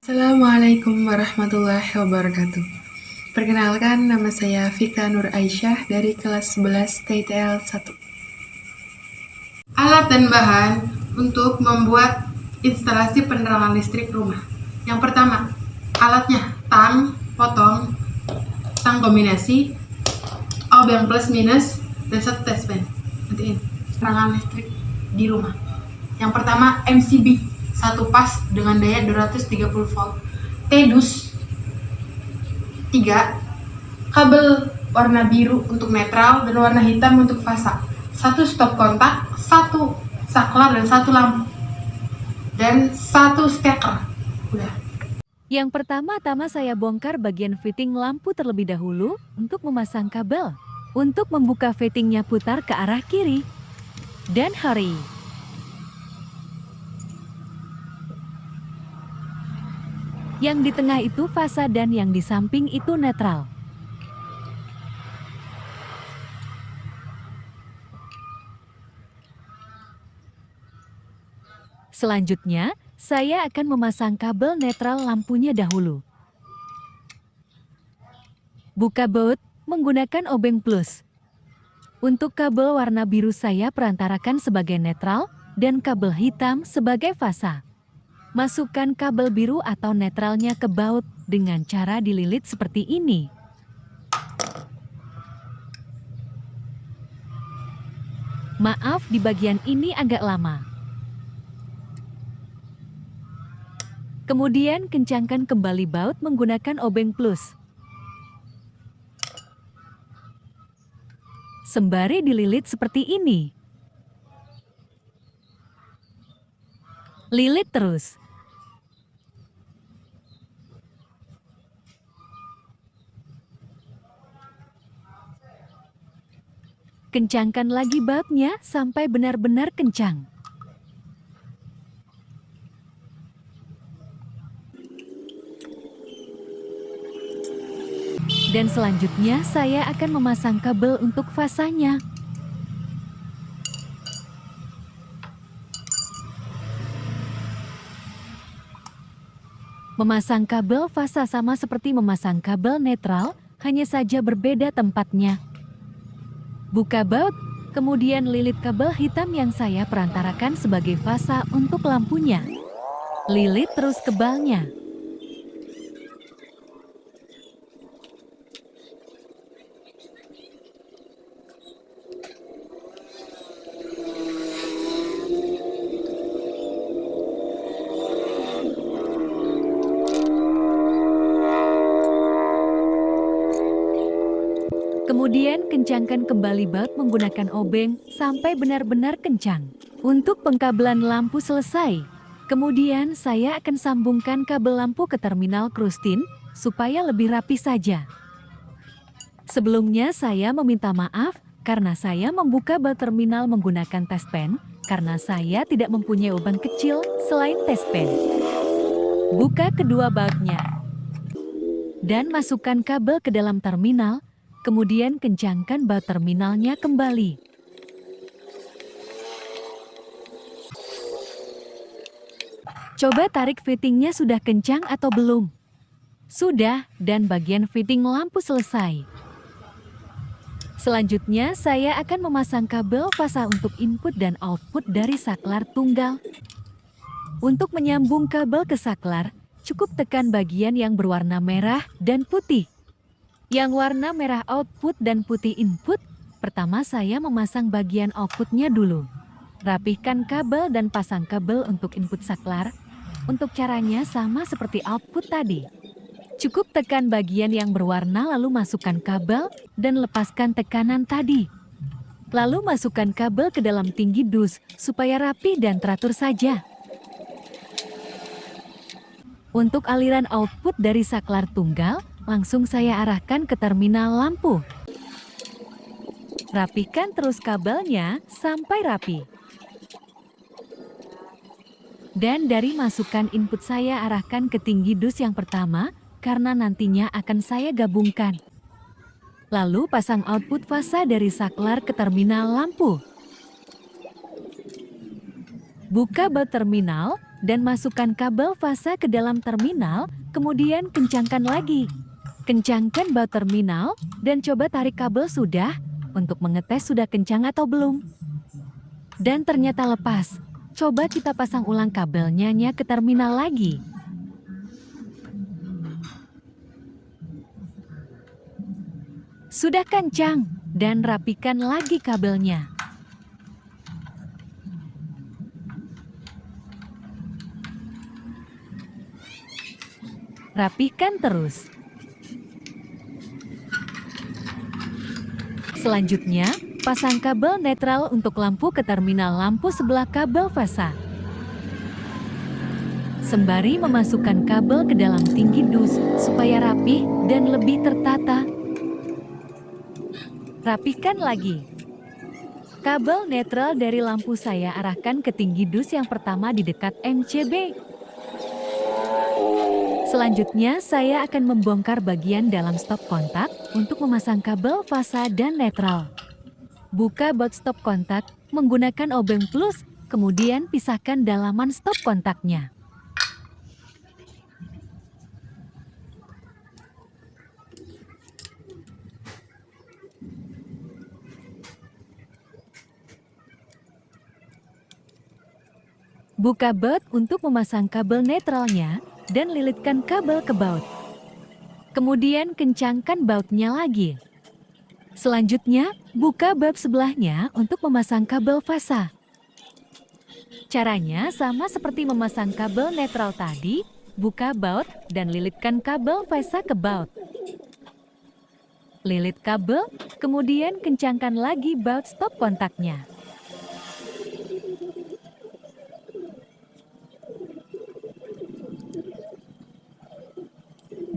Assalamualaikum warahmatullahi wabarakatuh. Perkenalkan, nama saya Fika Nur Aisyah dari kelas 11 TTL 1. Alat dan bahan untuk membuat instalasi penerangan listrik rumah. Yang pertama, alatnya tang, potong, tang kombinasi, obeng plus minus, dan satu tespen. Matiin penerangan listrik di rumah. Yang pertama, MCB, satu pas dengan daya 230 volt. TDUS 3, kabel warna biru untuk netral dan warna hitam untuk fasa. 1 stop kontak, 1 saklar dan 1 lampu. Dan 1 steker. Udah. Yang pertama-tama saya bongkar bagian fitting lampu terlebih dahulu untuk memasang kabel. Untuk membuka fittingnya putar ke arah kiri. Dan hurry. Yang di tengah itu fasa dan yang di samping itu netral. Selanjutnya, saya akan memasang kabel netral lampunya dahulu. Buka baut menggunakan obeng plus. Untuk kabel warna biru saya perantarakan sebagai netral dan kabel hitam sebagai fasa. Masukkan kabel biru atau netralnya ke baut dengan cara dililit seperti ini. Maaf, di bagian ini agak lama. Kemudian kencangkan kembali baut menggunakan obeng plus. Sembari dililit seperti ini. Lilit terus. Kencangkan lagi bautnya sampai benar-benar kencang. Dan selanjutnya saya akan memasang kabel untuk fasanya. Memasang kabel fasa sama seperti memasang kabel netral, hanya saja berbeda tempatnya. Buka baut, kemudian lilit kabel hitam yang saya perantarakan sebagai fasa untuk lampunya. Lilit terus kebalnya. Kemudian kencangkan kembali baut menggunakan obeng sampai benar-benar kencang. Untuk pengkabelan lampu selesai. Kemudian saya akan sambungkan kabel lampu ke terminal krustin supaya lebih rapi saja. Sebelumnya saya meminta maaf karena saya membuka baut terminal menggunakan tespen karena saya tidak mempunyai obeng kecil selain tespen. Buka kedua bautnya. Dan masukkan kabel ke dalam terminal. Kemudian kencangkan baut terminalnya kembali. Coba tarik fittingnya sudah kencang atau belum? Sudah, dan bagian fitting lampu selesai. Selanjutnya saya akan memasang kabel fasa untuk input dan output dari saklar tunggal. Untuk menyambung kabel ke saklar, cukup tekan bagian yang berwarna merah dan putih. Yang warna merah output dan putih input, pertama saya memasang bagian outputnya dulu. Rapihkan kabel dan pasang kabel untuk input saklar. Untuk caranya sama seperti output tadi. Cukup tekan bagian yang berwarna lalu masukkan kabel dan lepaskan tekanan tadi. Lalu masukkan kabel ke dalam tinggi dus supaya rapi dan teratur saja. Untuk aliran output dari saklar tunggal, langsung saya arahkan ke terminal lampu. Rapikan terus kabelnya sampai rapi. Dan dari masukan input saya arahkan ke tinggi dus yang pertama, karena nantinya akan saya gabungkan. Lalu pasang output fasa dari saklar ke terminal lampu. Buka baut terminal, dan masukkan kabel fasa ke dalam terminal, kemudian kencangkan lagi. Kencangkan baut terminal dan coba tarik kabel sudah untuk mengetes sudah kencang atau belum. Dan ternyata lepas. Coba kita pasang ulang kabelnya ke terminal lagi. Sudah kencang dan rapikan lagi kabelnya. Rapikan terus. Selanjutnya, pasang kabel netral untuk lampu ke terminal lampu sebelah kabel fasa. Sembari memasukkan kabel ke dalam tinggi dus supaya rapih dan lebih tertata. Rapikan lagi. Kabel netral dari lampu saya arahkan ke tinggi dus yang pertama di dekat MCB. Selanjutnya, saya akan membongkar bagian dalam stop kontak untuk memasang kabel fasa dan netral. Buka baut stop kontak menggunakan obeng plus, kemudian pisahkan dalaman stop kontaknya. Buka baut untuk memasang kabel netralnya dan lilitkan kabel ke baut. Kemudian kencangkan bautnya lagi. Selanjutnya, buka baut sebelahnya untuk memasang kabel fasa. Caranya sama seperti memasang kabel netral tadi, buka baut dan lilitkan kabel fasa ke baut. Lilit kabel, kemudian kencangkan lagi baut stop kontaknya.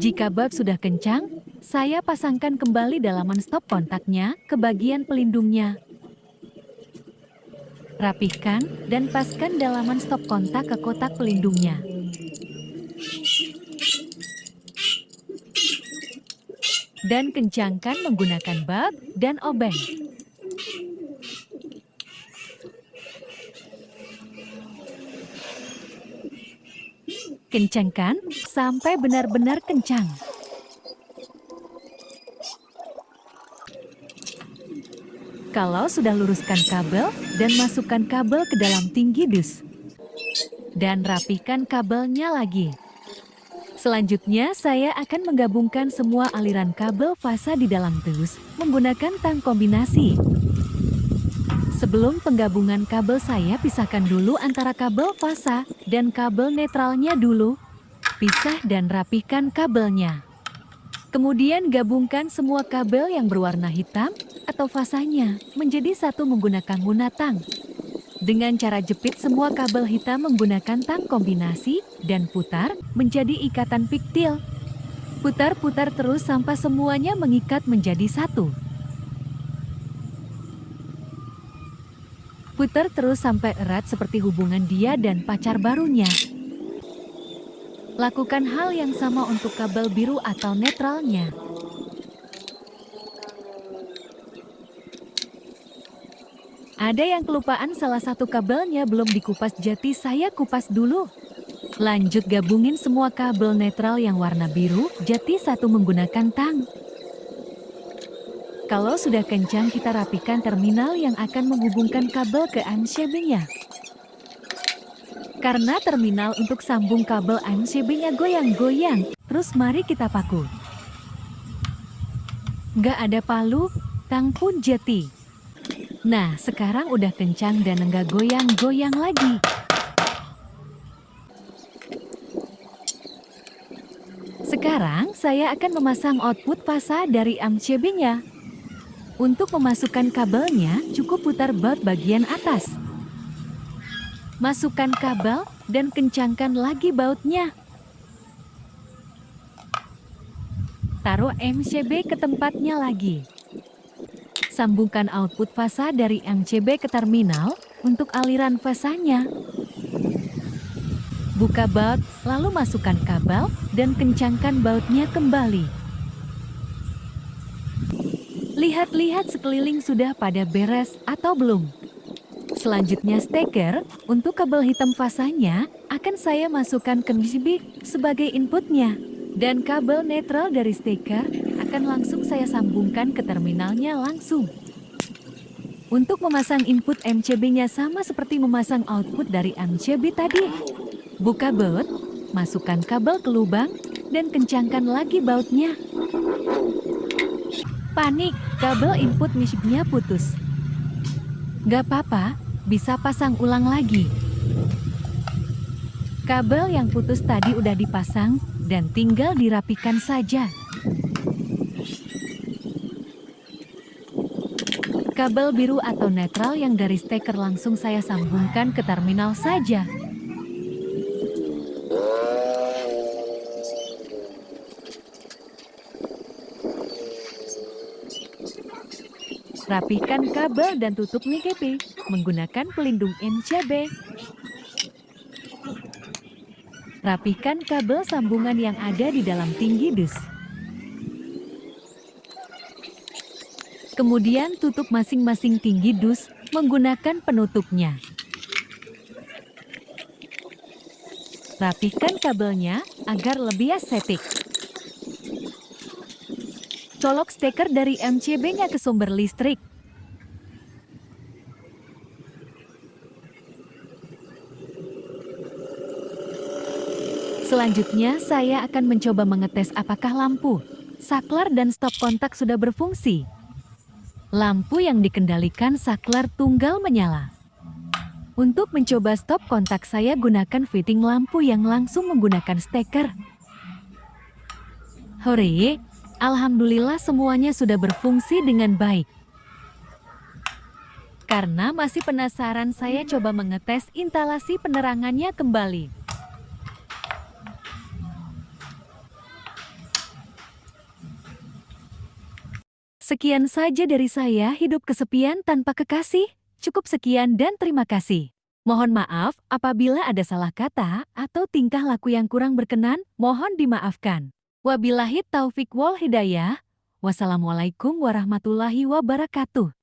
Jika baut sudah kencang, saya pasangkan kembali dalaman stop kontaknya ke bagian pelindungnya. Rapihkan dan paskan dalaman stop kontak ke kotak pelindungnya. Dan kencangkan menggunakan baut dan obeng. Kencangkan sampai benar-benar kencang. Kalau sudah luruskan kabel dan masukkan kabel ke dalam tinggi dus. Dan rapihkan kabelnya lagi. Selanjutnya saya akan menggabungkan semua aliran kabel fasa di dalam dus menggunakan tang kombinasi. Sebelum penggabungan kabel saya pisahkan dulu antara kabel fasa dan kabel netralnya dulu. Pisah dan rapihkan kabelnya. Kemudian gabungkan semua kabel yang berwarna hitam atau fasanya menjadi satu menggunakan gunatang. Dengan cara jepit semua kabel hitam menggunakan tang kombinasi dan putar menjadi ikatan piktil. Putar-putar terus sampai semuanya mengikat menjadi satu. Putar terus sampai erat seperti hubungan dia dan pacar barunya. Lakukan hal yang sama untuk kabel biru atau netralnya. Ada yang kelupaan salah satu kabelnya belum dikupas, jadi saya kupas dulu. Lanjut gabungin semua kabel netral yang warna biru, jadi satu menggunakan tang. Kalau sudah kencang, kita rapikan terminal yang akan menghubungkan kabel ke MCB-nya. Karena terminal untuk sambung kabel MCB-nya goyang-goyang, terus mari kita paku. Nggak ada palu, tang pun jeti. Nah, sekarang udah kencang dan nggak goyang-goyang lagi. Sekarang saya akan memasang output fasa dari MCB-nya. Untuk memasukkan kabelnya, cukup putar baut bagian atas. Masukkan kabel dan kencangkan lagi bautnya. Taruh MCB ke tempatnya lagi. Sambungkan output fasa dari MCB ke terminal untuk aliran fasanya. Buka baut, lalu masukkan kabel dan kencangkan bautnya kembali. Lihat-lihat sekeliling sudah pada beres atau belum. Selanjutnya steker, untuk kabel hitam fasanya akan saya masukkan ke USB sebagai inputnya. Dan kabel netral dari steker akan langsung saya sambungkan ke terminalnya langsung. Untuk memasang input MCB-nya sama seperti memasang output dari MCB tadi. Buka baut, masukkan kabel ke lubang, dan kencangkan lagi bautnya. Panik, kabel input MISB-nya putus. Gak apa-apa, bisa pasang ulang lagi. Kabel yang putus tadi udah dipasang, dan tinggal dirapikan saja. Kabel biru atau netral yang dari steker langsung saya sambungkan ke terminal saja. Rapikan kabel dan tutup MIGP menggunakan pelindung MCB. Rapikan kabel sambungan yang ada di dalam tinggi dus. Kemudian tutup masing-masing tinggi dus menggunakan penutupnya. Rapikan kabelnya agar lebih estetik. Colok steker dari MCB-nya ke sumber listrik. Selanjutnya saya akan mencoba mengetes apakah lampu, saklar dan stop kontak sudah berfungsi. Lampu yang dikendalikan saklar tunggal menyala. Untuk mencoba stop kontak saya gunakan fitting lampu yang langsung menggunakan steker. Hore, alhamdulillah semuanya sudah berfungsi dengan baik. Karena masih penasaran saya coba mengetes instalasi penerangannya kembali. Sekian saja dari saya, hidup kesepian tanpa kekasih. Cukup sekian dan terima kasih. Mohon maaf apabila ada salah kata atau tingkah laku yang kurang berkenan, mohon dimaafkan. Wabillahi taufik wal hidayah. Wassalamualaikum warahmatullahi wabarakatuh.